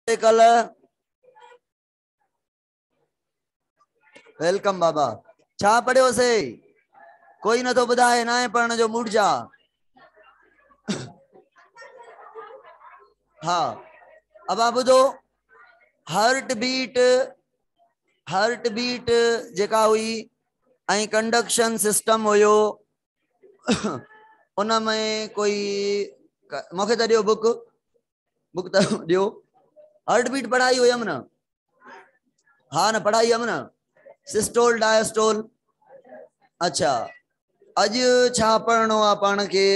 कल वेलकम बाबा छा पढ़ियो से कोई न तो बुधाए ना पढ़ने जो मूड जा। हाँ अब आप बुधो हार्ट बीट जेका हुई ऐं कंडक्शन सिस्टम हुयो उन में कोई मूंखे त ॾियो बुक त ॾियो। हार्ट बीट पढ़ाई हुयमि न। हाँ न पढ़ाई हम न सिस्टोल डायस्टोल। अच्छा अज छा पढ़नो आ पाण के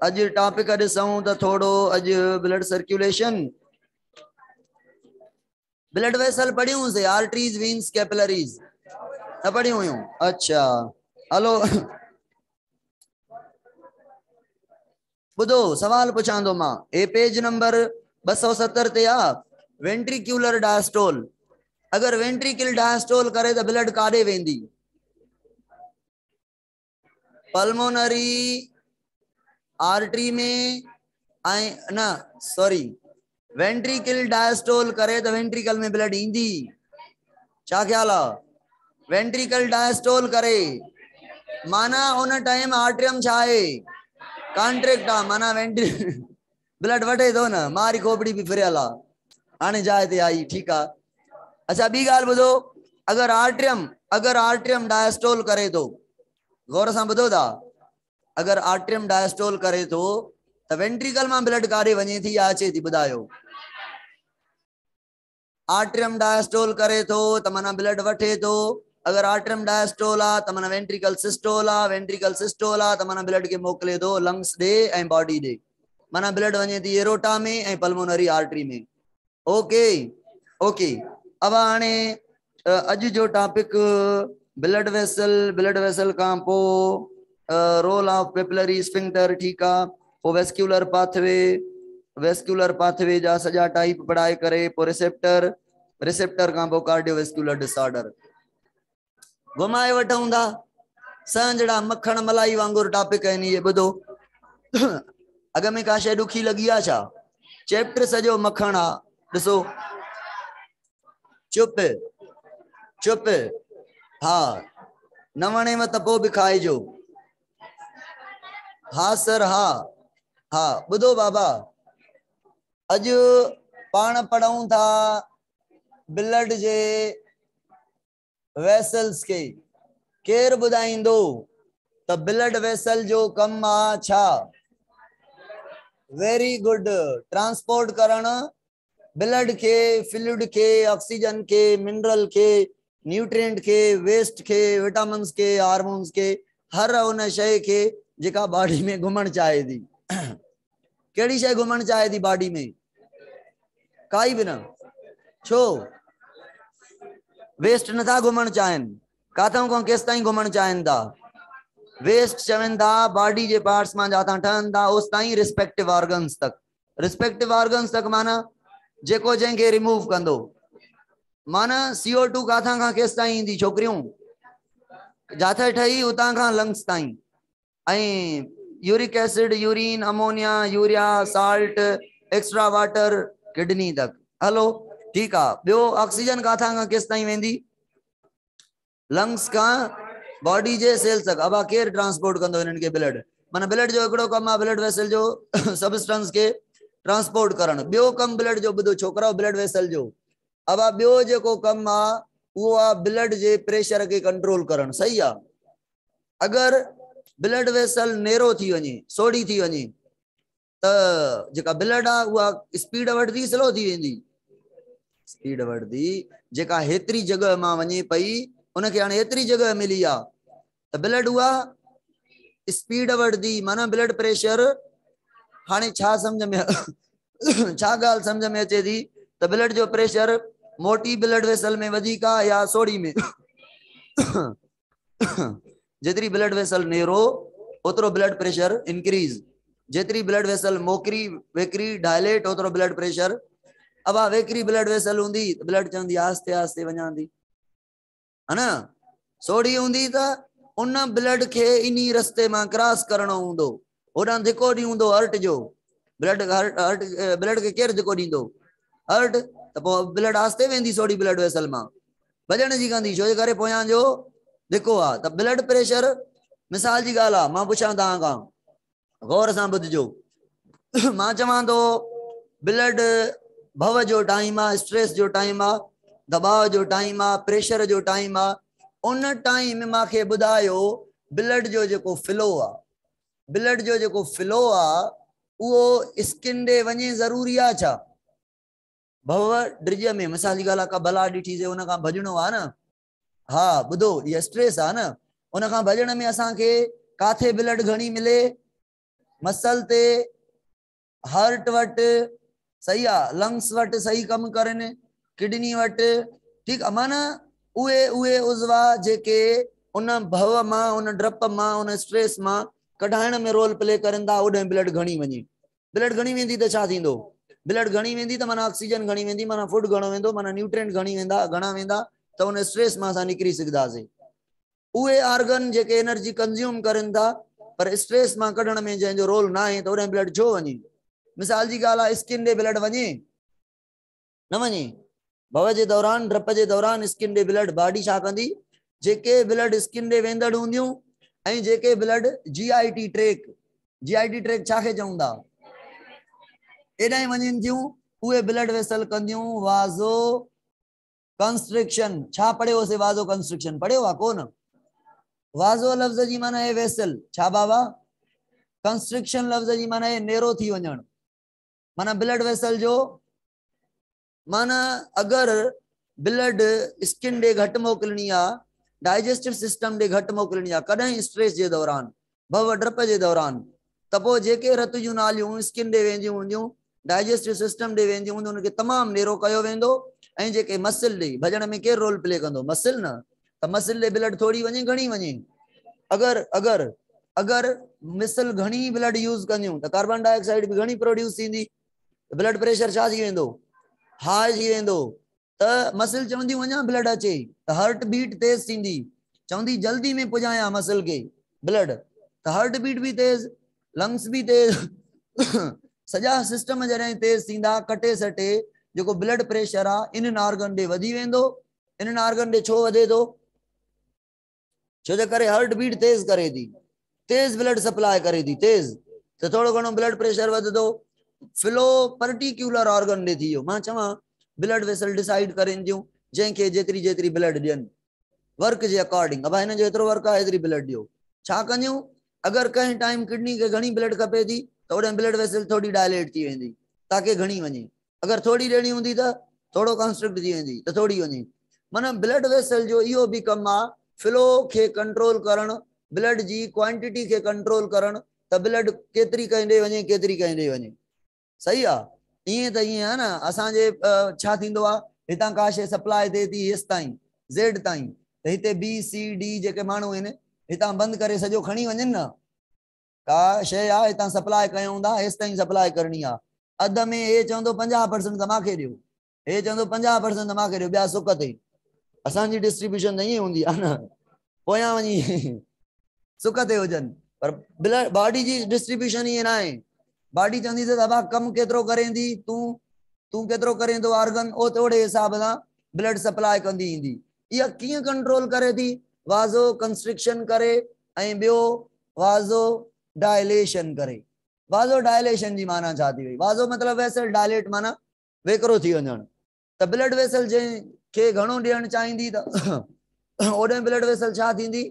अज टॉपिक ॾिसूं त थोड़ो अज ब्लड सर्कुलेशन ब्लड वेसल पढ़ियूं से आर्टरीज वीन्स कैपिलरीज न पढ़ियूं हुयूं। अच्छा हलो बुधो सवाल पुछां थो मां ए पेज नंबर 270 ते आ वेंट्रिक्यूलर डायस्टोल। अगर वेंट्रिकल डायस्टोल करे तो ब्लड काडे वेंदी पल्मोनरी आर्टरी में न सॉरी वेंट्रिकल डायस्टोल करे तो वेंट्रिकल में ब्लड इंदी। क्या ख्याल आ वेंट्रिकल डायस्टोल करे माना उन टाइम आर्ट्रियम छाए कॉन्ट्रैक्ट आ माना वेंट्री ब्लड वटे तो न मारी खोपड़ी भी फिरल आ आने जाए ते आई ठीक आ। अच्छा बी गाल बुधो अगर आर्ट्रियम डायस्टोल करे तो गौर से बुधो था अगर आर्ट्रियम डायस्टोल करे तो वेंट्रिकल में ब्लड काडे वने थी या अचे थी बुधायो। आर्ट्रियम डायस्टोल करे तो माना ब्लड वठे तो अगर आर्ट्रियम डायस्टोल आ त माना वेंट्रिकल सिस्टोल आ त माना ब्लड के मोकले दो लंग्स दे ए बॉडी दे माना ब्लड वने थी एरोटा में ए पल्मोनरी आर्टरी में। ओके ओके अब आने अज जो टॉपिक ब्लड वेसल का पो रोल ऑफ पेपिलरी स्फिंक्टर ठीक आ पो वेस्क्यूलर पाथवे जा सजा टाइप पढ़ाई करे पो रिसेप्टर का पो कार्डियोवेस्क्यूलर डिसऑर्डर घुमाए वठूं था संजड़ा मक्खण मलाई वांगुर टॉपिक है ये बुधो अग में का शय दुखी लगी आ छा चैप्टर सजो मक्खण आ ॾिसो चुप चुप हाँ न वणे में त पो भी खाइजो। हाँ सर हाँ हाँ बुधो बाबा अज पाण पढ़ूं था ब्लड जे वेसल्स के केर बुधाइंदो त ब्लड वेसल जो कम आ छा। वेरी गुड ट्रांसपोर्ट करण ब्लड के फ्लूइड के ऑक्सीजन के मिनरल के न्यूट्रिएंट के वेस्ट के विटामिन्स के हार्मोन्स के हर उन शय के जेका बॉडी में घुमण चाहे थी केड़ी शय घुमण चाहे थी बॉडी में काई भी न छो वेस्ट नथा घुमण चाहन काथों को केस ताई घुमण चाहन था वेस्ट चवन था बॉडी जे पार्ट्स में जाता ठहन था उस ताई रिस्पेक्टिव ऑर्गन्स तक माना जेको जेके रिमूव कंदो माना CO2 काथा का केस ताई इंदी छोकरियों जाथे ठही उता का लंग्स ताई ऐं uric acid urine ammonia urea salt extra water kidney तक हेलो ठीक आ। बियो ऑक्सीजन काथा का केस ताई वेंदी लंग्स का बॉडी जे सेल्स तक अब केर ट्रांसपोर्ट कंदो इनन के ब्लड माना ब्लड जो एकड़ो कम आ ब्लड वेसल जो सबस्टेंस के ट्रांसपोर्ट करण बियो कम ब्लड जो बुधो छोकरा ब्लड वेसल जो अब बियो जेको कम आ वो आ ब्लड जे प्रेशर के कंट्रोल करण सही आ। अगर ब्लड वेसल नेरो थी वने सोड़ी थी वने त जेका ब्लड आ वो स्पीड वधदी स्लो थी वेंदी स्पीड वधदी जेका हेतरी जगह मां वने पई उनके हाने हेतरी जगह मिली आ त ब्लड हुआ स्पीड वधदी माना ब्लड प्रेशर हाने छा समझ में छा गाल समझ में अचे थी त ब्लड जो प्रेशर मोटी ब्लड वेसल में वधिक आ या सोड़ी में जितरी ब्लड वेसल नेरो उतरो ब्लड प्रेशर इंक्रीज जितरी ब्लड वेसल मोकरी वेकरी डायलेट उतरो ब्लड प्रेशर अब आ वेकरी ब्लड वेसल हुंदी ब्लड चंदी आस्ते आस्ते वञांदी है ना सोड़ी हुंदी त उन ब्लड के इनी रस्ते में क्रॉस करणो हुंदो ओडा धिको दी हुंदो हार्ट जो ब्लड के केर धिको दींदो हर्ट त पोइ ब्लड आस्ते वेंदी सोडी ब्लड वेसल मां भॼण जी कंदी छो जे करे पोयां जो धिको आहे। त ब्लड प्रेशर मिसाल जी ॻाल्हि आहे, मां पुछां तव्हां खां गौर सां ॿुधिजो। मां चवां थो ब्लड भव जो टाइम आहे, स्ट्रेस जो टाइम आहे, दबाव जो टाइम आहे, प्रेशर जो टाइम आहे, उन टाइम मूंखे ॿुधायो ब्लड जो जेको फ्लो आहे, ब्लड जो जेको फ्लो आहे उहो स्किन ॾे वञे ज़रूरी आहे छा? भव ड्रिज में मिसाल जी ॻाल्हि आहे, का बला ॾिठीसीं उन खां भॼणो आहे न, हा ॿुधो इहा स्ट्रेस आहे न, उन खां भॼण में असांखे काथे ब्लड घणी मिले? मसल ते, हार्ट वटि, सही आहे, लंग्स वटि सही कम करनि, किडनी वटि, ठीक है। माना उहे उहे उज़वा जेके उन भव मां, उन ड्रप मां, उन स्ट्रेस मां कढाइण में रोल प्ले करनि था, ओॾे ब्लड घणी वञे। ब्लड घणी वेंदी त छा थींदो? ब्लड घणी वेंदी त माना ऑक्सीजन घणी वेंदी, माना फूड घणो वेंदो, माना न्यूट्रिएंट घणी वेंदा, घणा वेंदा त उन स्ट्रेस मां असां निकिरी सघंदासीं। उहे ऑर्गन जेके एनर्जी कंज्यूम करनि था पर स्ट्रेस मां कढण में जंहिंजो रोल ना आहे त ओॾे ब्लड छो वञे? मिसाल जी ॻाल्हि आहे, स्किन ॾे ब्लड वञे न वञे? भव जे दौरान, ड्रप जे दौरान स्किन ॾे ब्लड बॉडी छा कंदी? जेके ब्लड स्किन ॾे वेंदड़ हूंदियूं ऐं जेके blood GIT track, GIT track छाखे चऊं था? एॾां वञनि थियूं, उहे ब्लड वेसल कंदियूं वाज़ो कंस्ट्रिक्शन। छा पढ़ियोसीं? वाज़ो कंस्ट्रिक्शन पढ़ियो आहे कोन? वाज़ो लफ़्ज़ जी माना है वेसल, छा बाबा? कंस्ट्रिक्शन लफ़्ज़ जी माना है नेरो थी वञण, माना ब्लड वेसल जो माना अगर ब्लड स्किन ॾे घटि मोकिलणी आहे, डाइजेस्टिव सिस्टम ॾे घटि मोकिलणी आहे, कॾहिं? स्ट्रेस जे दौरान, भव ड्रप जे दौरान। त पोइ जेके रत जूं नालियूं स्किन ॾे वेंदियूं हूंदियूं, डाइजेस्टिव सिस्टम ॾे वेंदियूं हूंदियूं, उनखे तमामु नेरो कयो वेंदो ऐं जेके मसिल ॾे भॼण में केरु रोल प्ले कंदो? मसिल न। त मसिल ॾे ब्लड थोड़ी वञे घणी वञे? अगर अगर अगर मिसल घणी ब्लड यूज़ कंदियूं त कार्बन डाइऑक्साइड बि घणी प्रोड्यूस थींदी, ब्लड प्रेशर छा थी वेंदो? हाई थी वेंदो। त मसिल चवंदी वञा ब्लड अचे त हार्ट बीट तेज थींदी, चवंदी जल्दी में पुॼाया मसिल खे ब्लड, त हार्ट बीट भी तेज, लंग्स भी तेज, सॼा सिस्टम जॾहिं तेज थींदा, कटे सटे जेको ब्लड प्रेशर आहे इन्हनि ऑर्गन ॾे वधी वेंदो। इन्हनि ऑर्गन ॾे छो वधे थो? छो जे करे हार्ट बीट तेज करे थी, तेज ब्लड सप्लाई करे थी, तेज, त थोड़ो घणो ब्लड प्रेशर वधंदो, फ्लो पर्टिकुलर ऑर्गन ॾे थी वियो। मां चवां ब्लड वेसल डिसाइड करेनि थियूं जंहिंखे जेतिरी जेतिरी ब्लड ॾियनि वर्क जे अकॉर्डिंग, अब हिन जो एतिरो वर्क आहे एतिरी ब्लड ॾियो। छा कंदियूं? अगर कंहिं टाइम किडनी खे घणी ब्लड खपे थी त ओॾे ब्लड वेसल थोड़ी डायलेट थी वेंदी ताकि घणी वञे, अगर थोड़ी ॾियणी हूंदी त थोड़ो कंस्ट्रिक्ट थी वेंदी त थोड़ी वञे। माना ब्लड वेसल जो इहो बि कमु आहे फ्लो खे कंट्रोल करण, ब्लड जी क्वांटिटी खे कंट्रोल करण, त ब्लड केतिरी कंहिं ॾे वञे, केतिरी कंहिं ॾे वञे, सही आहे। ईअं त ईअं आहे न, असांजे छा थींदो आहे, हितां का शइ सप्लाई थिए थी हेसि ताईं Z ताईं, त हिते BCD जेके माण्हू आहिनि हितां बंदि करे सॼो खणी वञनि न, का शइ आहे हितां सप्लाई कयूं था हेसि ताईं सप्लाई करणी आहे, अध में हे चवंदो 50% त मूंखे ॾियो, हे चवंदो 50% त मूंखे ॾियो, ॿिया सुख ते। असांजी डिस्ट्रीब्यूशन त ईअं हूंदी आहे न, पोयां वञी सुख ते हुजनि, पर ब्लड बॉडी जी डिस्ट्रीब्यूशन ईअं न आहे। बॉडी चवंदी त बाबा कमु केतिरो करेंदी तूं केतिरो करें थो ऑर्गन, ओड़े हिसाब सां ब्लड सप्लाई कंदी ईंदी। इहा कीअं कंट्रोल करे थी? वाज़ो कंस्ट्रिक्शन करे ऐं ॿियो वाज़ो डायलेशन करे। वाज़ो डायलेशन जी माना छा थी वई? वाज़ो मतलब वेसल, डायलेट माना वेकरो थी वञण। त ब्लड वेसल जंहिंखे घणो ॾियणु चाहींदी त ओॾे ब्लड वेसल छा थींदी?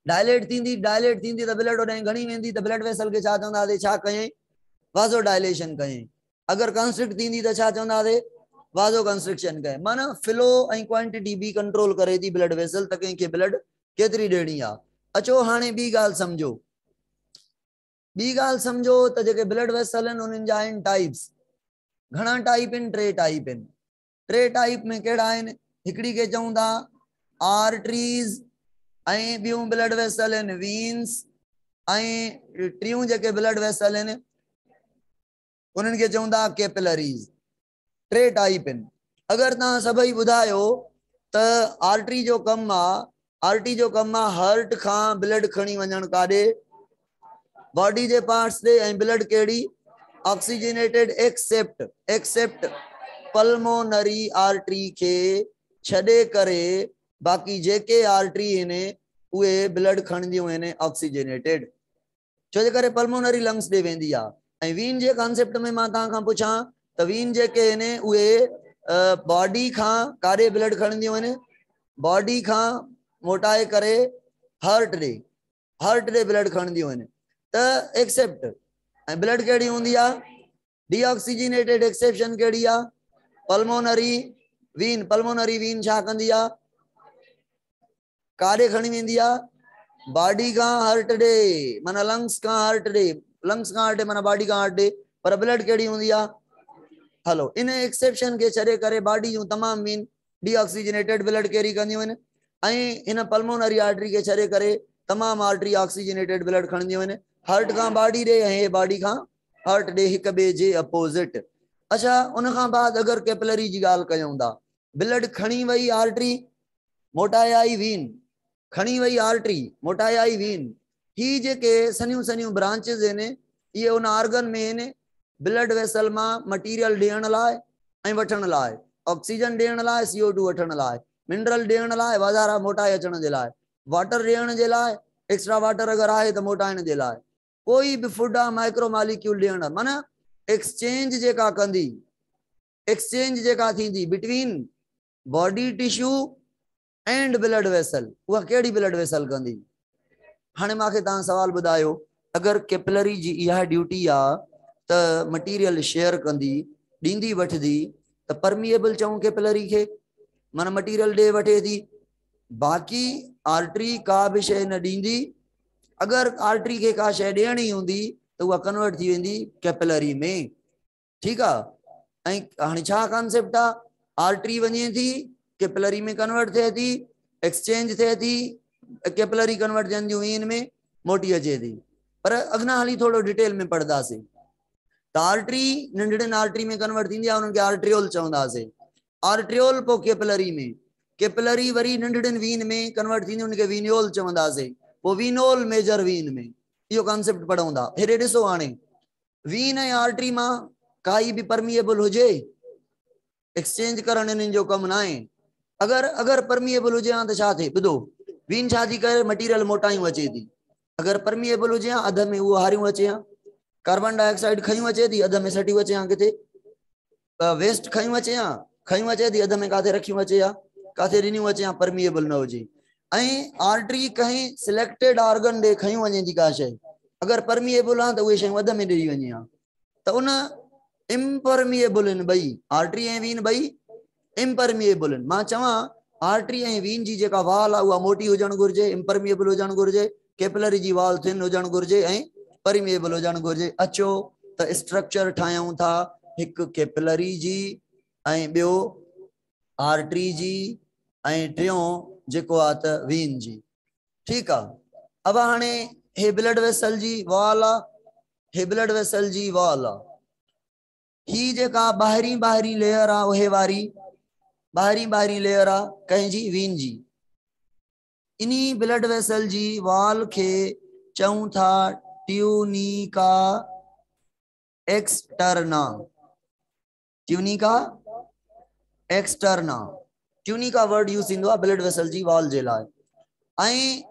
डायलेट थींदी, डायलेट थींदी त ब्लड ओॾे घणी वेंदी, त ब्लड वेसल खे छा चवंदासीं? छा कयईं? वाज़ो डायलेशन कयईं। अगर कंस्ट्रिक्ट थींदी त छा चवंदासीं? वाज़ो कंस्ट्रिक्शन कयईं। माना फ्लो ऐं क्वांटिटी बि कंट्रोल करे थी ब्लड वेसल, त कंहिंखे ब्लड केतिरी ॾियणी आहे। अचो हाणे ॿी ॻाल्हि सम्झो, ॿी ॻाल्हि सम्झो त जेके ब्लड वेसल आहिनि उन्हनि जा आहिनि टाइप्स। घणा टाइप आहिनि? 3 टाइप आहिनि। 3 टाइप में कहिड़ा आहिनि? हिकिड़ी खे चऊं था आर्टरीज़, ऐं ॿियूं ब्लड वेसल आहिनि वीन्स, ऐं टियूं जेके ब्लड वेसल आहिनि उन्हनि खे चऊं था कैपिलरीज़। 3 टाइप आहिनि। अगर तव्हां सभई ॿुधायो त आर्टरी जो कमु आहे, आर्टरी जो कमु आहे हार्ट खां ब्लड खणी वञण काॾे? बॉडी जे पार्ट्स ॾे, ऐं ब्लड कहिड़ी? ऑक्सीजनेटेड एक्सेप्ट पल्मोनरी आर्टरी के छॾे करे बाक़ी जेके आर्टरी आहिनि उहे ब्लड खणंदियूं आहिनि ऑक्सीजनेटेड, छो जे करे पल्मोनरी लंग्स ॾे वेंदी आहे। ऐं वीन जे कॉन्सेप्ट में मां तव्हां खां पुछां त वीन जेके आहिनि उहे बॉडी खां काॾे ब्लड खणंदियूं आहिनि, बॉडी खां मोटाए करे हार्ट ॾे ब्लड खणंदियूं आहिनि। त एक्सेप्ट ऐं ब्लड कहिड़ी हूंदी आहे डीऑक्सीजनेटेड, एक्सेप्शन कहिड़ी आहे पल्मोनरी वीन। पल्मोनरी वीन छा कंदी आहे, काॾे खणी वेंदी आहे बॉडी खां हार्ट ॾे, माना लंग्स खां हार्ट ॾे, लंग्स खां हार्ट ॾे माना बॉडी खां हार्ट ॾे, पर ब्लड कहिड़ी हूंदी आहे हलो इन एक्सेप्शन के छॾे करे बॉडी जूं तमाम वीन डीऑक्सीजनेटेड ब्लड कैरी कंदियूं आहिनि ऐं इन पल्मोनरी आर्टरी के छॾे करे तमाम आर्टरी ऑक्सीजनेटेड ब्लड खणंदियूं आहिनि हार्ट खां बॉडी ॾे ऐं बॉडी खां हार्ट ॾे, हिक ॿिए जे अपोजिट। अच्छा उन खां बाद अगर कैपिलरी जी ॻाल्हि कयूं था, ब्लड खणी वई आर्टरी मोटाए आई वीन, खणी वई आर्टरी मोटाए आई वीन, ही जेके सनियूं सनियूं ब्रांचेस आहिनि ये उन आर्गन में आहिनि ब्लड वेसल मां मटीरियल ॾियण लाइ ऐं वठण लाइ, ऑक्सीजन ॾियण लाइ, CO2 वठण लाइ, मिनरल ॾियण लाइ, वधारा मोटाए अचण जे लाइ, वाटर ॾियण जे लाइ, एक्स्ट्रा वाटर अगर आहे त मोटाइण जे लाइ, कोई भी फूड आहे माइक्रो मालिक्यूल ॾियण, माना एक्सचेंज जेका कंदी, एक्सचेंज जेका थींदी between body tissue and blood vessel, उहा कहिड़ी ब्लड वेसल कंदी। हाणे मूंखे तव्हां सवाल ॿुधायो, अगर कैपिलरी जी इहा ड्यूटी आहे त मटीरियल शेयर कंदी, ॾींदी वठंदी, त परमिएबल चऊं कैपिलरी खे, माना मटीरियल ॾे वठे थी, बाक़ी आर्टरी का बि शइ न ॾींदी, अगर आर्टरी के का शइ ॾियणी हूंदी त उहा कन्वर्ट थी वेंदी कैपिलरी में, ठीक आहे। ऐं हाणे छा कॉन्सेप्ट आहे, आर्टरी वञे थी कैपिलरी में कन्वर्ट थिए थी, एक्सचेंज थिए थी, कैपिलरी कन्वर्ट थियनि थियूं वीन में, मोटी अचे थी। पर अॻिना हली थोरो डिटेल में पढ़ंदासीं त आर्टरी नंढड़नि आर्टरी में कन्वर्ट थींदी आहे, उन्हनि खे आर्ट्रियोल चवंदासीं, आर्ट्रियोल पोइ कैपिलरी में, कैपिलरी वरी नंढड़नि वीन में कन्वर्ट थींदी, उनखे वीनियोल चवंदासीं, पोइ वीनोल मेजर वीन में, इहो कॉन्सेप्ट पढ़ूं था। हेॾे ॾिसो हाणे वीन ऐं आर्टरी मां काई बि परमिएबल हुजे, एक्सचेंज करण इन्हनि जो कमु न आहे, अगर परमिएबल हुजे हा त छा थिए, ॿुधो वीन छा थी करे मटीरियल मोटायूं अचे थी, अगर परमिएबल हुजे हा अध में उहो हारियूं अचे हा, कार्बन डाइऑक्साइड खयूं अचे थी, अध में सटियूं अचे हा, किथे वेस्ट खयूं अचे हा, खयूं अचे थी, अध में काथे रखियूं अचे हा, काथे ॾिनियूं अचे हा, परमिएबल न हुजे। ऐं आर्टरी कंहिं सिलेक्टेड ऑर्गन ॾे खयूं वञे थी का शइ, अगर परमिएबल आहे त उहे शयूं अध में ॾेई वञे हा, त उन इम्परमिएबल आहिनि ॿई, आर्टरी ऐं वीन ॿई इम्परमिएबल आहिनि। मां चवां आर्टरी ऐं वीन जी जेका वाल आहे उहा मोटी हुजणु घुरिजे, इम्परमिएबल हुजणु घुरिजे, कैपिलरी जी वाल थिन हुजणु घुरिजे ऐं परमिएबल हुजणु घुरिजे। अचो त स्ट्रक्चर ठाहियूं था, हिकु कैपिलरी जी ऐं ॿियो आर्टरी जी ऐं टियों जेको आहे त वीन जी, ठीकु आहे। अब हाणे हे ब्लड वेसल जी वॉल आहे, हे ब्लड वेसल जी वॉल आहे, ही जेका ॿाहिरीं लेयर आहे उहे वारी ॿाहिरीं लेयर आहे कंहिंजी, वीन जी। इन्ही ब्लड वेसल जी वॉल के चऊं था tunica externa, tunica externa, tunica word use थींदो आहे ब्लड वेसल जी वॉल जे लाइ। ऐं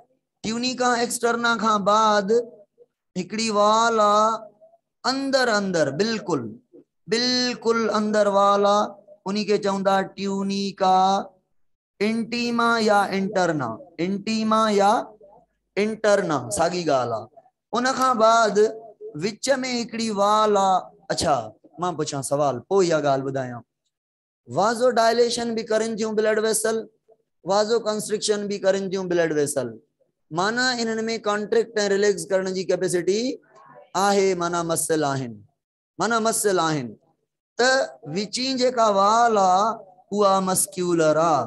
ट्यूनिका एक्सटर्ना खां बाद हिकिड़ी वॉल आहे अंदर बिल्कुल अंदर वॉल आहे, उन्ही के चऊं था ट्यूनिका इंटीमा या इंटरना, इंटीमा या इंटरना साॻी ॻाल्हि आहे। उन खां बाद विच में हिकिड़ी वॉल आहे। अच्छा मां पुछां सवाल, पोइ इहा ॻाल्हि ॿुधायां। वाज़ो डायलेशन भी करनि थियूं ब्लड वेसल, वाज़ो कंस्ट्रिक्शन भी करनि थियूं ब्लड वेसल, माना इन्हनि में कॉन्ट्रैक्ट ऐं रिलैक्स करण जी कैपेसिटी आहे, माना मसल आहिनि, त विची जेका वाल आहे उहा मस्क्यूलर आहे,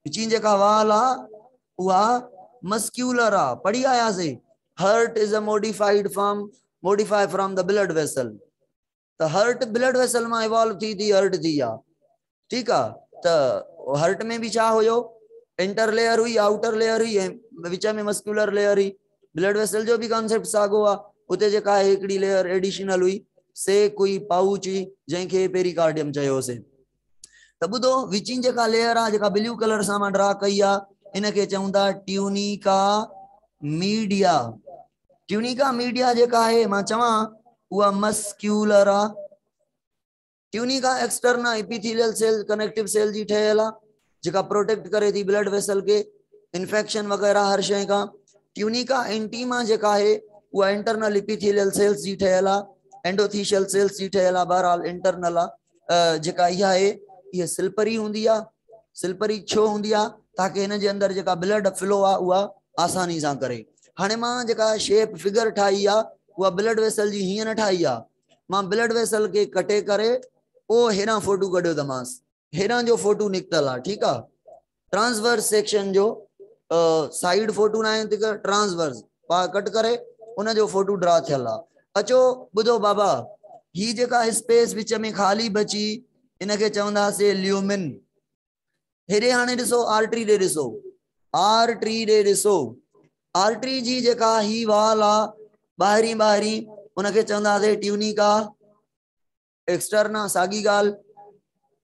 विची जेका वाल आहे उहा मस्क्यूलर आहे। पढ़ी आयासीं, heart is a modified from the blood vessel, त हर्ट ब्लड वेसल मां इवॉल्व थी हर्ट थी आहे, ठीकु आहे। त हर्ट में भी छा हुयो, इंटर लेयर हुई, आउटर लेयर हुई ऐं विच में मस्क्यूलर लेयर हुई। ब्लड वेसल जो भी कॉन्सेप्ट साॻियो आहे, उते जेका हिकिड़ी लेयर एडिशनल हुई, से कोई पाउच हुई जंहिंखे पेरिकार्डियम चयोसीं, त ॿुधो विचीं जेका लेयर आहे जेका ब्लू कलर सां मां ड्रा कई आहे इनखे चवंदा ट्यूनिका मीडिया। ट्यूनिका मीडिया जेका आहे मां चवां उहा मस्क्यूलर आहे। Tunica externa epithelial cell connective cell जी ठहियल आहे जेका प्रोटेक्ट करे थी ब्लड वेसल के इन्फेक्शन वग़ैरह हर शइ खां। ट्यूनिका इंटीमा जेका आहे उहा इंटरनल एपिथेलियल सेल्स जी ठहियल आहे, एंडोथीशियल सेल्स जी ठहियल आहे, बहरहाल इंटरनल आहे। जेका इहा आहे इहा सिल्परी हूंदी आहे। सिल्परी छो हूंदी आहे ताकि हिन जे अंदरि जेका ब्लड फ्लो आहे उहा आसानी सां करे। हाणे मां जेका शेप फिगर ठाही आहे उहा ब्लड वेसल जी हीअं न ठाही आहे, मां ब्लड वेसल के कटे करे ओ हेॾां फोटो कढियो अथमांसि, हेॾां जो फोटो निकितल आहे, ठीकु आहे। ट्रांसवर्स सेक्शन जो साइड फोटो ना आहिनि त ट्रांसवर्स कट करे उन जो फोटो ड्रा थियल आहे। अचो ॿुधो बाबा, ही जेका स्पेस विच में ख़ाली बची इनखे चवंदासीं ल्यूमिन। हेॾे हाणे ॾिसो आर्टरी ॾे ॾिसो, आर्टरी ॾे ॾिसो, आर्टरी जी जेका ही वाल आहे ॿाहिरीं ॿाहिरीं उनखे चवंदासीं ट्यूनिका एक्सटर्ना। साॻी ॻाल्हि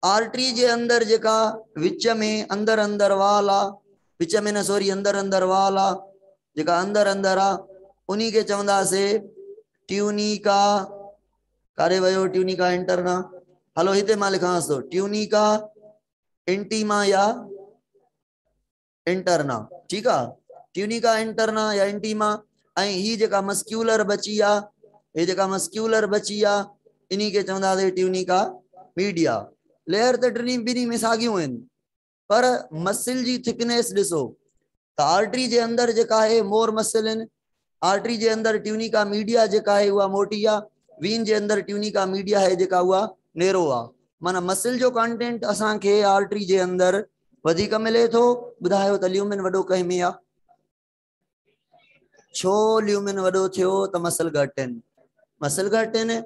आर्टरी जे अंदरि जेका विच में अंदर अंदर वाल आहे, विच में न सॉरी अंदर अंदर वाल आहे, जेका अंदर अंदर आहे उन्ही के चवंदासीं ट्यूनिका। काॾे वियो ट्यूनिका इंटरना? हलो हिते मां लिखांसि थो ट्यूनिका इंटीमा या इंटरना, ठीकु आहे। ट्यूनिका इंटरना या इंटीमा। ऐं ही जेका मस्क्यूलर बची आहे, हे जेका मस्क्यूलर बची आहे इन्ही के चवंदासीं ट्यूनिका मीडिया। लेयर त ॿिन्ही में साॻियूं आहिनि पर मसिल जी थिकनेस ॾिसो त आर्टरी जे अंदरि जेका आहे मोर मसिल आहिनि, आर्टरी जे अंदरि ट्यूनिका मीडिया जेका आहे उहा मोटी आहे, वीन जे अंदरि ट्यूनिका मीडिया है जेका उहा नेरो आहे। माना मसिल जो कंटेंट असांखे आर्टरी जे अंदरि वधीक मिले थो। ॿुधायो त ल्यूमिन वॾो कंहिं में आहे? छो ल्यूमिन वॾो थियो त मसल घटि आहिनि, मसल घटि आहिनि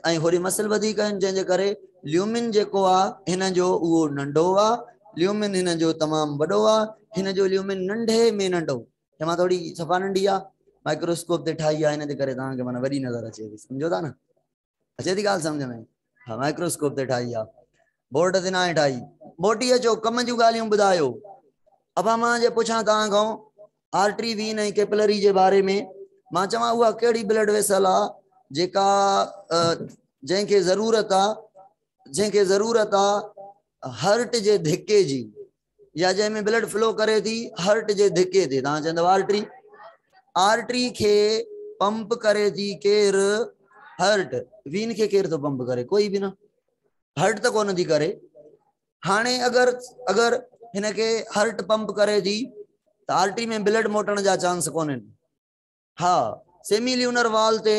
ऐं होड़ी मसल वधीक आहिनि, जंहिंजे करे ल्यूमिन जेको आहे हिन जो उहो नंढो आहे, ल्यूमिन हिन जो तमामु वॾो आहे। हिन जो ल्यूमिन नंढे में नंढो, मां थोड़ी सफ़ा नंढी आहे, माइक्रोस्कोप ते ठाही आहे, हिन जे करे तव्हांखे माना वॾी नज़र अचे थी, सम्झो था न? अचे थी ॻाल्हि सम्झ में? हाँ माइक्रोस्कोप ते ठाही आहे, बोर्ड ते न आहे ठाही। मोटी अचो कम जूं ॻाल्हियूं ॿुधायो। अब मां जे पुछां तव्हां खां आर्टरी वीन ऐं कैपिलरी जे बारे में, मां चवां उहा कहिड़ी ब्लड वेसल आहे जेका जंहिंखे ज़रूरत आहे हर्ट जे धिके जी, या जंहिंमें ब्लड फ्लो करे थी हर्ट जे धिके ते, तव्हां चवंदव आर्टरी। आर्टरी खे पंप करे थी केरु? हर्ट। वीन खे केरु थो पंप करे? कोई बि न, हर्ट त कोन थी करे। हाणे अगर हिनखे हर्ट पंप करे थी त आर्टरी में ब्लड मोटण जा चांस कोन आहिनि। हाँ सेमील्यूनर वाल ते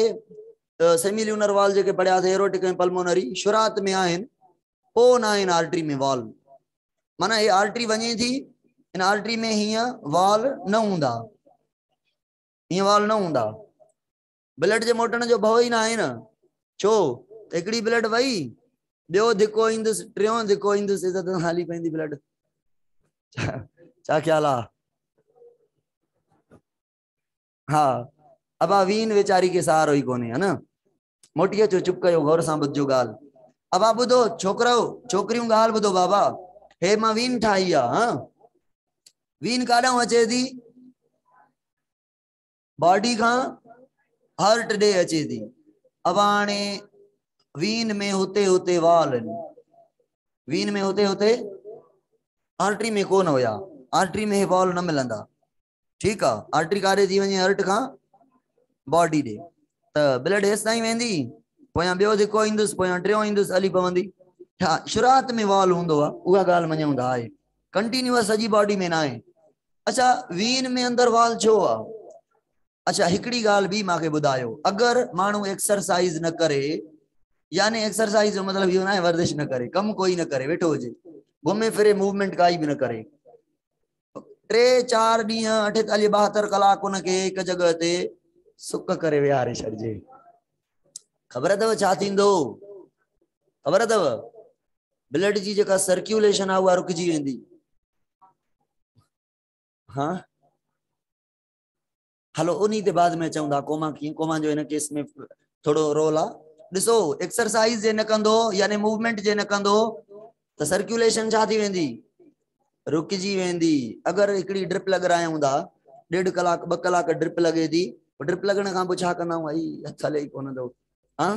सेमील्यूनर वाल जेके पढ़ियासीं एरोटिक ऐं पल्मोनरी शुरात में आहिनि, पोइ न आहिनि आर्टरी में वाल। माना ये आर्टरी वञे थी, इन आर्टरी में हीअं वाल न हूंदा, हीअं वाल न हूंदा, ब्लड जे मोटण जो भउ ई न आहे न। छो त हिकिड़ी ब्लड वई, ॿियो धिको ईंदुसि, टियों धिको ईंदुसि, इज़त हाली पवंदी ब्लड। छा ख्याल आहे? हाँ अब वीन वेचारी के सहारो ही कोने, है न? मोटी अचो, चुप कयो, गौर सां ॿुधजो ॻाल्हि। अब ॿुधो छोकिरो छोकिरियूं ॻाल्हि ॿुधो बाबा, हे मां वीन ठाही आहे। हाँ वीन काॾां अचे थी? बॉडी खां हर्ट ॾे अचे थी। अब हाणे वीन में हुते हुते वाल आहिनि, वीन में हुते हुते, आर्टरी में कोन हुया, आर्टरी में वाल न मिलंदा, ठीकु आहे। आर्टरी काॾे थी वञे? हर्ट खां बॉडी ॾे, त ब्लड हेसि ताईं वेंदी, पोयां ॿियो धिको ईंदुसि, पोयां टियों ईंदुसि, हली पवंदी। हा शुरात में वाल हूंदो आहे, उहा ॻाल्हि मञूं था, आहे कंटिन्यूअस सॼी बॉडी में न आहे। अच्छा वीन में अंदर वाल छो आहे? अच्छा हिकिड़ी ॻाल्हि बि मूंखे ॿुधायो, अगरि माण्हू एक्सरसाइज न करे, यानी एक्सरसाइज जो मतलब इहो न आहे वर्जिश न करे, कम कोई न करे, वेठो हुजे घुमे फिरे, मूवमेंट काई भी न करे, 3-4 ॾींहं 48-72 कलाक उनखे हिकु जगह ते सुक करे विहारे छॾिजे, ख़बर अथव छा थींदो? ख़बर अथव? ब्लड जी जेका सर्कुलेशन आहे उहा रुकिजी वेंदी। हाँ हलो उन्हीं ते बाद में चवंदा कोमा कीअं, कोमा जो इन केस में थोड़ो रोल आहे। ॾिसो एक्सरसाइज जे न कंदो, यानी मूवमेंट जे न कंदो, तो सर्कुलेशन छा थी वेंदी, रुकिजी वेंदी। अगर एकड़ी ड्रिप लॻारायूं था 1.5 कलाक 2 कलाक ड्रिप लगे थी, ड्रिप लगण खां पोइ छा कंदा आहियूं, आई हथ हले ई कोन थो, हाँ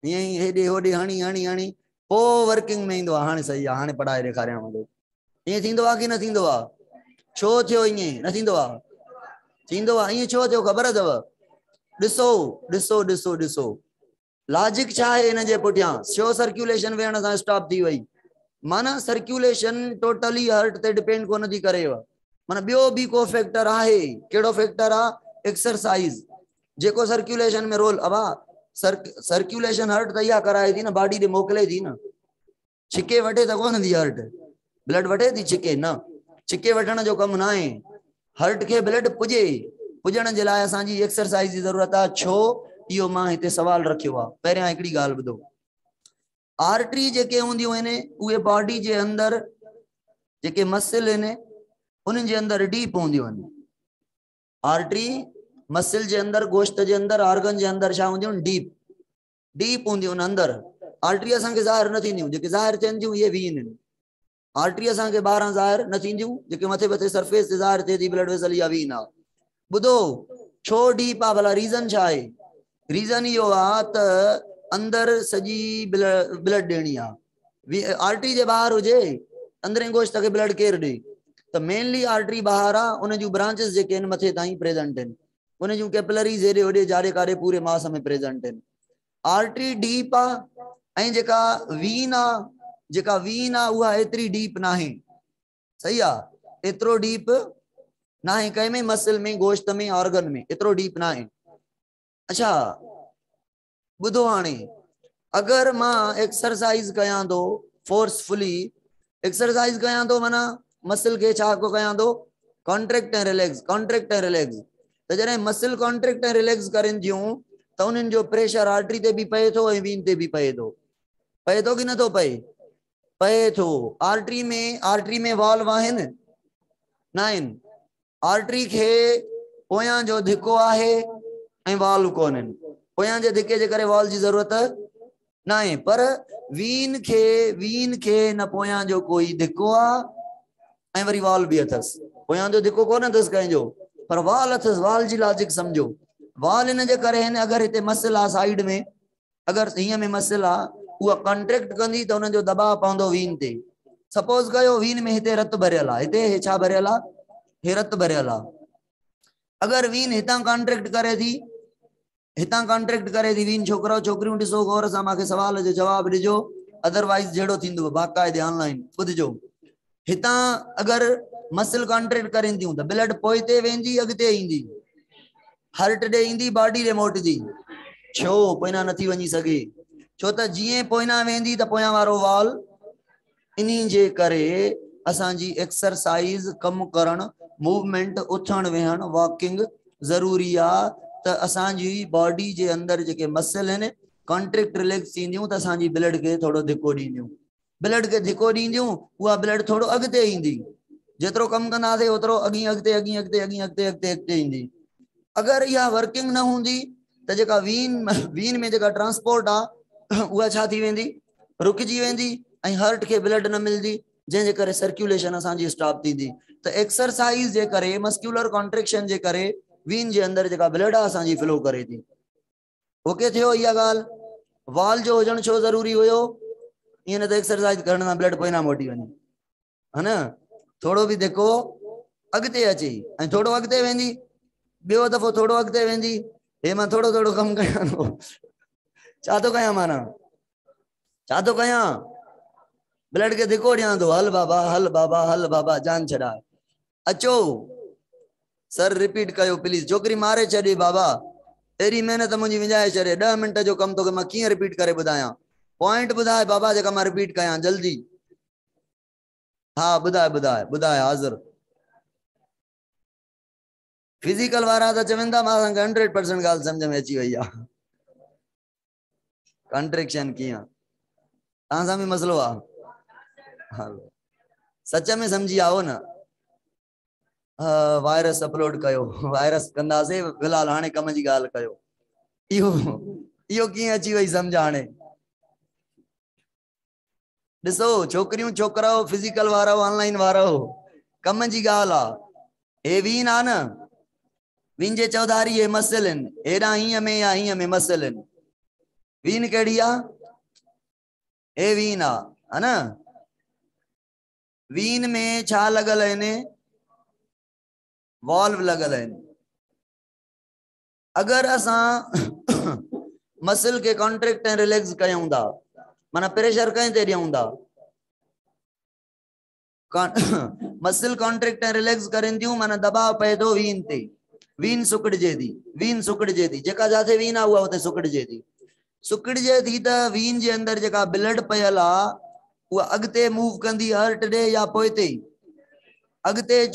ईअं ई हेॾे होॾे हणी हणी हणी पोइ वर्किंग में ईंदो आहे। हाणे सही आहे, हाणे पढ़ाए ॾेखारियांव थो। ईअं थींदो आहे कि न थींदो आहे? छो थियो ईअं? न थींदो आहे? थींदो आहे। ईअं छो थियो ख़बर अथव? ॾिसो ॾिसो ॾिसो ॾिसो लॉजिक छा आहे इन जे पुठियां? छो सर्कुलेशन वेहण सां स्टॉप थी वई? माना सर्कुलेशन टोटली हार्ट ते डिपेंड कोन थी करे। माना ॿियो बि को फैक्टर आहे। कहिड़ो फैक्टर आहे? एक्सरसाइज, जेको सर्कुलेशन में रोल। अबा सर्कुलेशन हार्ट त इहा कराए थी न, बॉडी ॾे मोकिले थी न। छिके वठे त कोन थी हार्ट, ब्लड वठे थी? छिके न, छिके वठण जो कमु न आहे। हार्ट खे ब्लड पुॼे, पुॼण जे लाइ असांजी एक्सरसाइज जी ज़रूरत आहे। छो? इहो मां हिते सवाल रखियो आहे। पहिरियां हिकिड़ी ॻाल्हि ॿुधो, आर्टरी जेके हूंदियूं आहिनि उहे बॉडी जे अंदरि जेके मसल आहिनि उन्हनि जे अंदरि डीप हूंदियूं आहिनि। आर्टरी मसल जे अंदरि, गोश्त जे अंदरि, ऑर्गन जे अंदरि छा हूंदियूं आहिनि? डीप, डीप हूंदियूं आहिनि अंदरि। आर्टरी असांखे ज़ाहिर न थींदियूं, जेके ज़ाहिर थियनि थियूं इहे वीन आहिनि। आर्टरी असांखे ॿाहिरां ज़ाहिर न थींदियूं, जेके मथे मथे सरफेस ते ज़ाहिर थिए थी ब्लड वेसल, या वीन आहे। ॿुधो, छो डीप आहे भला? रीज़न छा आहे? रीज़न इहो आहे त अंदरि सॼी ब्लड ॾियणी आहे। आर्टरी जे ॿाहिरि हुजे, अंदरें गोश्त खे ब्लड केरु ॾे? त मेनली आर्टरी ॿाहिरि आहे, उन जूं ब्रांचिस जेके आहिनि मथे ताईं प्रेज़ेंट आहिनि, उन जूं कैपिलरीज़ हेॾे होॾे जाड़े काड़े पूरे मास में प्रेज़ेंट आहिनि। आर्टरी डीप आहे। ऐं जेका वीन आहे, जेका वीन आहे उहा एतिरी डीप न आहे। सही आहे? एतिरो डीप न आहे कंहिं में, मसल में, गोश्त में, ऑर्गन में एतिरो डीप न आहे। अच्छा ॿुधो, हाणे अगर मां एक्सरसाइज कयां थो फोर्सफुली, एक्सरसाइज कयां थो माना मसल खे छा को कयां थो? Contract and relax, contract and relax. त जॾहिं मसल कॉन्ट्रैक्ट एंड रिलैक्स करनि थियूं त उन्हनि जो प्रेशर आर्टरी ते बि पए थो ऐं वीन ते बि पए थो। पए थो कि नथो पए? पए थो। आर्टरी में वाल्व आहिनि? न आहिनि। आर्टरी खे पोयां जो धिको आहे ऐं वाल्व कोन आहिनि। पोयां जे धिके जे करे वाल्व जी ज़रूरत न आहे। पर वीन खे न पोयां जो कोई धिको आहे ऐं वरी वाल्व बि अथसि। पोयां जो धिको कोन अथसि कंहिंजो, पर वाल अथसि। वाल जी लॉजिक सम्झो। वाल इन जे करे आहिनि, अगरि हिते मसल आहे साइड में, अगरि हीअं में मसल आहे, उहा कॉन्ट्रैक्ट कंदी त हुनजो दबाव पवंदो वीन ते। सपोज कयो वीन में हिते रत भरियल आहे, हिते छा भरियल आहे? हे रत भरियल आहे। अगरि वीन हितां कॉन्ट्रैक्ट करे थी, हितां कॉन्ट्रैक्ट करे थी वीन, छोकिरो छोकिरियूं ॾिसो गौर सां, मूंखे सवाल जो जवाब ॾिजो, अदरवाइज जहिड़ो थींदो बाक़ाइदे ऑनलाइन ॿुधिजो। हितां अगरि मसल कॉन्ट्रैक्ट करें थियूं त ब्लड पोइते वेंदी, अॻिते ईंदी, हार्ट ॾे ईंदी, बॉडी ॾे मोटंदी। छो पोइना नथी वञी सघे? छो त जीअं पोइना वेंदी त पोयां वारो वाल, इन्ही जे करे असांजी एक्सरसाइज, कम करण, मूवमेंट, उथण वेहण, वॉकिंग ज़रूरी आहे। त असांजी बॉडी जे अंदरि जेके मसल आहिनि कॉन्ट्रैक्ट रिलैक्स थींदियूं त असांजी ब्लड खे थोरो धिको ॾींदियूं। ब्लड खे धिको ॾींदियूं, उहा ब्लड थोरो अॻिते ईंदी। जेतिरो कमु कंदासीं ओतिरो अॻी अॻिते अॻी अॻिते अॻी अॻिते अॻिते अॻिते ईंदी। अगरि इहा वर्किंग न हूंदी त जेका वीन में जेका ट्रांसपोर्ट आहे उहा छा थी वेंदी? रुकिजी वेंदी ऐं हार्ट खे ब्लड न मिलदी, जंहिंजे करे सर्कुलेशन असांजी स्टॉप थींदी। त एक्सरसाइज जे करे, मस्कुलर कॉन्ट्रैक्शन जे करे वीन जे अंदरि जेका ब्लड आहे असांजी फ्लो करे थी। ओके थियो इहा ॻाल्हि? वाल जो हुजणु छो ज़रूरी हुयो? ईअं न त एक्सरसाइज करण सां ब्लड पोइ न मोटी वञे, है न? थोरो बि धिको अॻिते अचे ऐं थोरो अॻिते वेंदी, ॿियो दफ़ो थोरो अॻिते वेंदी। हे मां थोरो थोरो कमु कयां थो, छा थो कयां? माना छा थो कयां? ब्लड के धिको ॾियां थो। हल बाबा, हल बाबा, हल बाबा, जान छॾा। अचो सर रिपीट कयो प्लीज। छोकिरी मारे छॾी बाबा, एॾी महिनत मुंहिंजी विञाए छॾे। 10 मिंट जो कमु तोखे मां कीअं रिपीट करे ॿुधायां? पॉइंट ॿुधाए बाबा जेका मां रिपीट कयां, जल्दी। हाँ ॿुधाए ॿुधाए ॿुधाए, हाज़िर। फिजिकल वारा त चवनि था मां 100% ॻाल्हि सम्झ में अची वई आहे। कॉन्ट्रैक्शन कीअं? तव्हां सां बि मसलो आहे? सच में सम्झी आओ न? वायरस अपलोड कयो, वायरस कंदासीं फिलहाल, हाणे कम जी ॻाल्हि कयो। इहो कीअं अची वई सम्झ हाणे? ॾिसो छोकिरियूं छोकिरा फिजिकल वारा ऑनलाइन वारा कम जी ॻाल्हि आहे। हे वीन आहे न, वीन जे चौधारी हे मसल आहिनि, हेॾां हीअं में या हीअं में मसल आहिनि। वीन कहिड़ी आहे? हे वीन आहे, है न। वीन में छा लॻल आहिनि? वॉल्व लॻल आहिनि। अगर असां मसल के कॉन्ट्रैक्ट ऐं रिलैक्स कयूं था, माना प्रेशर कहीं ते ॾियूं था, मसल कॉन्ट्रैक्ट ऐं रिलैक्स करनि थियूं, माना दबाव पए थो वीन ते, वीन सुकड़जे थी, वीन सुकड़जे थी, जेका जाथे वीन आहे उहा उते सुकड़जे थी। सुकड़जे थी त वीन जे अंदर जेका ब्लड पयल आहे उहा अॻिते मूव कंदी हर्ट ॾे या पोइते? अॻिते।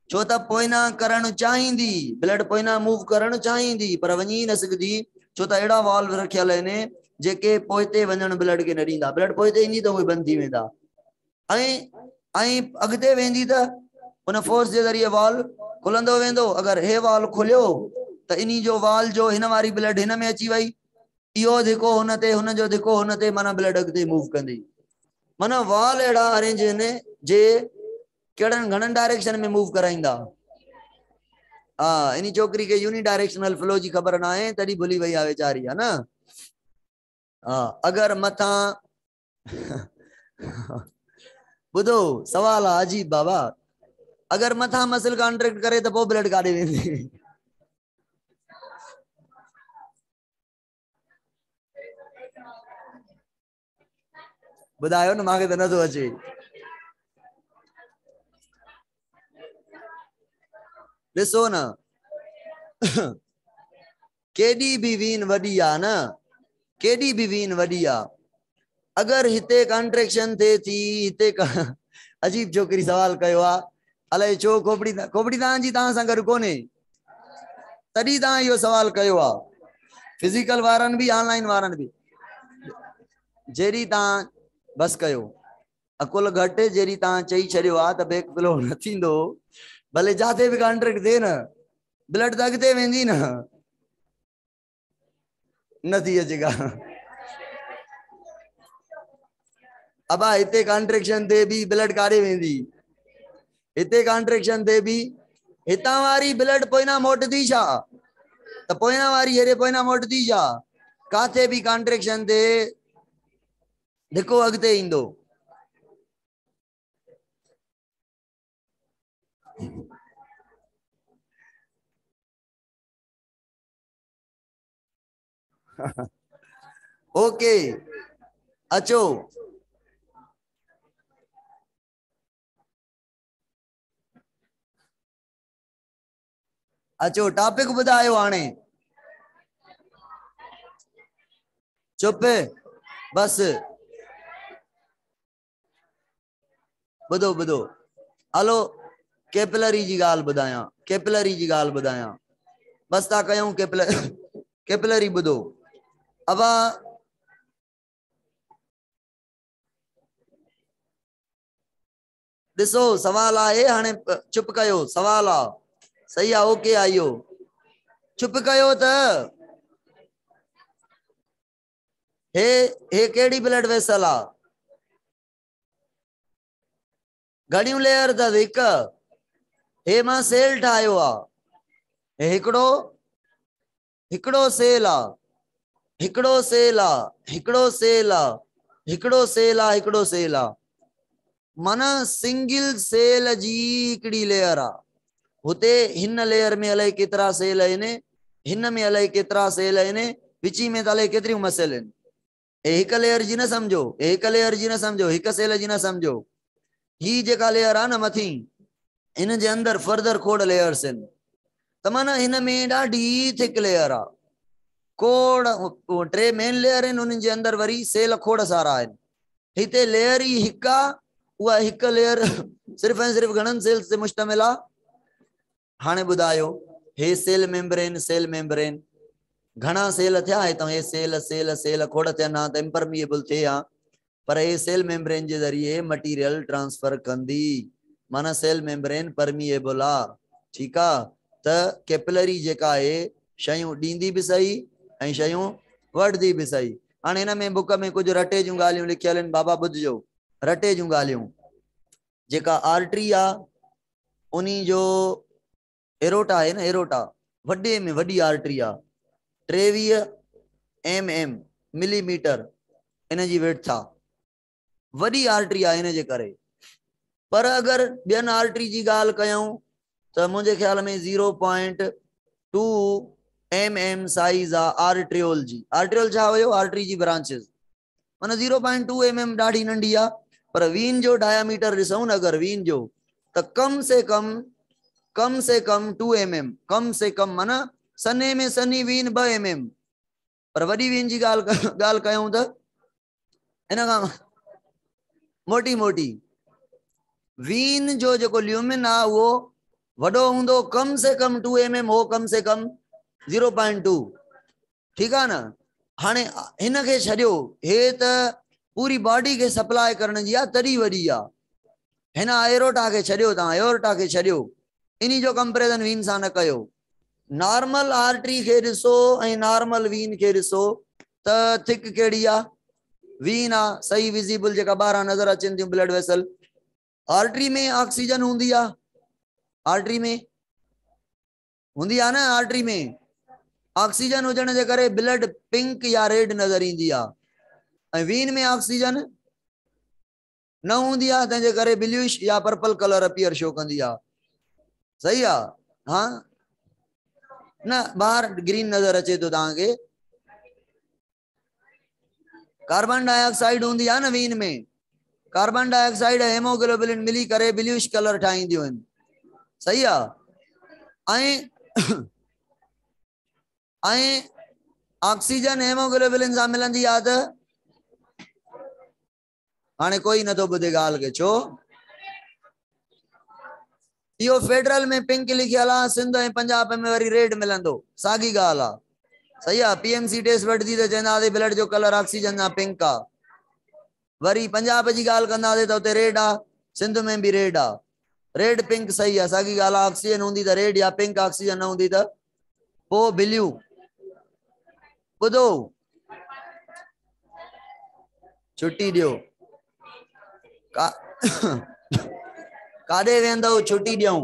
छो त पोइना करण चाहींदी, ब्लड पोइना मूव करण चाहींदी, पर वञी न सघंदी, छो त अहिड़ा वॉल्व रखियल आहिनि जेके पोइते वञण ब्लड खे न ॾींदा। ब्लड पोइते ईंदी त उहे बंदि थी वेंदा, ऐं अॻिते वेंदी त उन फोर्स जे ज़रिए वॉल्व खुलंदो वेंदो। अगरि हे वॉल्व खुलियो त इन्ही जो वॉल जो हिन वारी ब्लड हिन में अची वई, इहो धिको हुन ते, हुन जो धिको हुन ते, माना ब्लड अॻिते मूव कंदी। माना वॉल अहिड़ा अरेंज आहिनि जे कहिड़नि घणनि डायरेक्शन में मूव कराईंदा। इन छोकिरी के यूनि डायरेक्शनल फ्लो जी ख़बर ना आहे, तॾहिं भुली वई आहे वेचारी, है न। अगर मथा बुधो सवाल आहे अजीब बाबा, अगर मथा मसल कॉन्ट्रैक्ट करे तो पोइ ब्लड काॾे वेंदी? ॿुधायो न, मूंखे त नथो अचे। ॾिसो न, केॾी बि वीन वॾी आहे न, केॾी बि वीन वॾी आहे, अगर हिते कॉन्ट्रैक्शन थिए थी, हिते अजीब छोकिरी सवाल कयो आहे, अलाए छो खोपड़ी तव्हांजी तव्हां सां गॾु कोन्हे, तॾहिं तव्हां इहो सवाल कयो आहे। फिजिकल वारनि बि ऑनलाइन वारनि बि, जहिड़ी तव्हां बस कयो, अकुल घटि, जहिड़ी तव्हां चई छॾियो आहे त बैक फ्लो न थींदो, भले जाते बि कॉन्ट्रैक्ट थिए न, ब्लड त अॻिते वेंदी न, नथी अचेगा। अबा हिते कॉन्ट्रैक्शन ते भी ब्लड काॾे वेंदी? हिते कॉन्ट्रैक्शन ते भी हितां वारी ब्लड पोइना मोटदी छा? त पोइना वारी हेॾे पोइना मोटदी छा? काथे भी कॉन्ट्रैक्शन ते धिको अॻिते ईंदो। ओके अचो, अचो टॉपिक ॿुधायो हाणे। चुप बस, ॿुधो ॿुधो, हलो कैपिलरी जी ॻाल्हि ॿुधायां, कैपिलरी जी ॻाल्हि ॿुधायां, बस था कयूं कैपिलरी ॿुधो। अब ॾिसो सवाल आहे, हाणे चुप कयो, सवाल आहे, सही आहे, ओके आइयो, चुप कयो त। हे केड़ी ब्लड वेसल आ? घणियूं लेयर अथस? हिक। हे मां सेल ठाहियो आ, हे हिकिड़ो सेल आ, हिकिड़ो सेल आ, हिकिड़ो सेल आ, हिकिड़ो सेल आ, हिकिड़ो सेल आ, माना सिंगल सेल जी हिकिड़ी लेयर आ। हुते हिन लेयर में अलाए केतिरा सेल आहिनि, हिन में अलाए केतिरा सेल आहिनि, विची में त अलाए केतिरियूं मसल आहिनि। एक लेयर जी न समझो, एक लेयर जी न समझो, एक सेल जी न समझो, ही जेका लेयर आ न मथी, इन जे अंदर फर्दर खोड़ लेयर्स आहिनि, त माना हिन में ॾाढी थिक लेयर आ, खोड़ टे मेन लेयर आहिनि, उन्हनि जे अंदर वरी सेल खोड़ सारा आहिनि। हिते लेयर ही हिक आ, उहा हिक लेयर सिर्फ़ ऐं सिर्फ़ घणनि सेल्स ते मुश्तमिल आ? हाणे ॿुधायो, हे सेल मेम्ब्रेन, सेल मेम्ब्रेन घणा सेल थिया हितां? हे सेल सेल सेल खोड़ थियनि हा त इम्परमिएबल थिए हा, पर हे सेल मेम्ब्रेन जे ज़रिए मटीरियल ट्रांसफर कंदी, माना सेल मेम्ब्रेन परमिएबल आ। ठीक आ, त कैपिलरी जेका आहे शयूं ॾींदी भी सही ऐं शयूं वठदी भी सही। हाणे हिन में बुक में कुछ रटे जूं ॻाल्हियूं लिखियल आहिनि बाबा ॿुधजो रटे जूं ॻाल्हियूं जेका आर्टरी आ उन्ही जो एरोटा है ना एरोटा वॾे में वॾी आर्टरी आ 23 mm मिलीमीटर इन जी विड्थ आ वॾी आर्टरी आ इन जे करे पर अगर ॿियनि आर्टरी जी ॻाल्हि कयूं त मुंहिंजे ख्याल में 0.2 mm साइज आ आर्ट्रियोल छा हुयो आर्टरी जी ब्रांचेस माना 0.2 mm ॾाढी नंढी आ पर वीन जो डायमीटर ॾिसूं न अगर वीन जो त कम से कम 2 mm कम से कम माना सने में सनी वीन 2 mm पर वॾी वीन जी ॻाल्हि कयूं त इन खां मोटी मोटी वीन जो जेको ल्यूमिन आ वो वडो हूंदो कम से कम 2 mm हो कम से कम 0.2 ठीक है ना हाणे हिन खे छॾियो हे त पूरी बॉडी के सप्लाई करण जी आ तॾहिं वॾी आ हिन एरोटा के छॾियो तव्हां एरोटा के छॾियो इन्ही जो कंपेरिजन वीन सां न कयो नॉर्मल आर्टरी के ॾिसो ऐं नॉर्मल वीन के ॾिसो त थिक कहिड़ी आ वीन आ सही विजिबल जेका ॿाहिरां नज़र अचनि थियूं ब्लड वेसल आर्टरी में ऑक्सीजन हूंदी आ आर्टरी में हूंदी आ न आर्टरी में ऑक्सीजन हुजण जे करे ब्लड पिंक या रेड नजर ईंदी आ ऐं वीन में ऑक्सीजन न हूंदी आ तंहिंजे करे ब्लूइश या पर्पल कलर अपीयर शो कंदी आ सही आ हाँ न बाहर ग्रीन नजर अचे तो तव्हांखे कार्बन डाइऑक्साइड हूंदी आ न वीन में कार्बन डाइऑक्साइड हेमोग्लोबिन मिली करे ब्लूइश कलर ठाहींदियूं आहिनि सही आ ऐं ऑक्सीजन हेमोग्लोबिन सां मिलंदी आ त हाणे कोई नथो ॿुधे ॻाल्हि खे छो इहो फेडरल में पिंक लिखियल आ सिंध ऐं पंजाब में वरी रेड मिलंदो साॻी ॻाल्हि आ सही आ पीएमसी टेस्ट वठदी त चवंदासीं ब्लड जो कलर ऑक्सीजन सां पिंक आ वरी पंजाब जी ॻाल्हि कंदासीं त उते रेड आ सिंध में भी रेड आ रेड पिंक सही आ साॻी ॻाल्हि आ ऑक्सीजन हूंदी त रेड या पिंक ऑक्सीजन न हूंदी त पो ब्लू ॿुधो छुट्टी ॾियो काॾे वेंदव छुट्टी ॾियूं